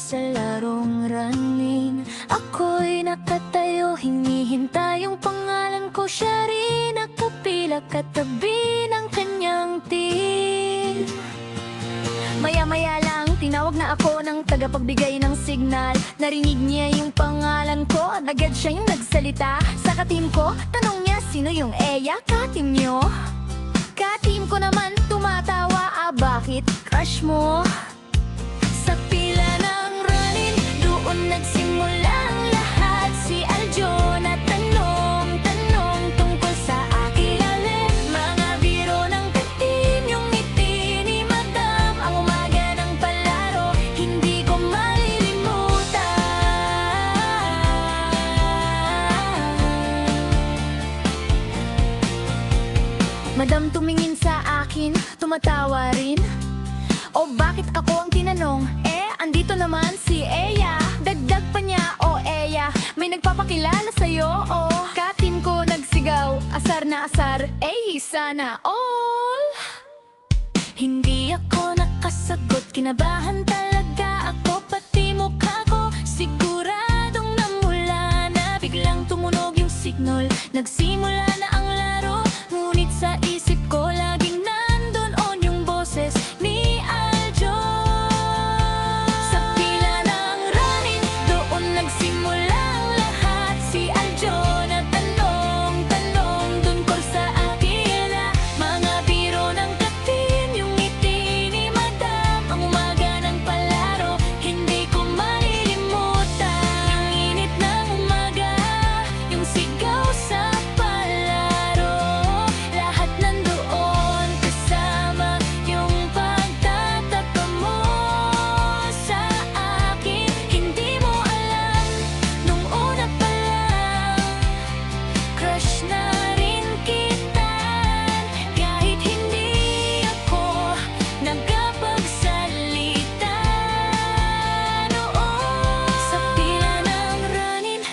sa larong running. Ako'y nakatayo, hinihintay yung pangalan ko. Siya rin nakapila katabi ng kanyang team. Maya-maya lang, tinawag na ako ng tagapagbigay ng signal. Narinig niya yung pangalan ko at agad siya yung nagsalita. Sa ka-team ko, tanong niya sino yung Eya, ka-team nyo? Ka-team ko naman tumatawa, bakit crush mo? Sa pila ng running, doon nagsimula ang lahat. Si Aljon at tanong tungkol sa akilalim. Mga biro ng ka-team, yung ngiti ni Madam. Ang umaga ng palaro, hindi ko malilimutan. Madam tumingin sa akin, tumatawa rin. O bakit ako ang tinanong? Andito naman si Eya. Dagdag pa niya, Eya, may nagpapakilala sa'yo, ka-team ko nagsigaw, asar na asar, sana all. Hindi ako nakasagot, kinabahan talaga ako, pati mukha ko siguradong namula na. Biglang tumunog yung signal, nagsimula na ang laro. Ngunit sa isip ko laging nandun yung boses ni Aljon. Sa pila ng running, doon nagsimula ang lahat. Si Aljon at tanong tungkol sa akila. Mga biro ng ka-team, yung ngiti ni Madam. Ang umaga ng palaro, hindi ko malilimutan. Yung init ng umaga, yung sigaw sa palaro. Lahat nandoon kasama yung pagtataka mo sa akin. Hindi mo alam, nung una pa lang, crush na rin kita. Kahit hindi ako nagkapagsalita noon. Sa pila ng running,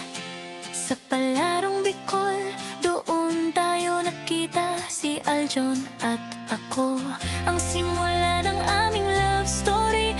sa palarong Bicol, doon tayo nakita, si Aljon at ako. Ang simula ng aming love story,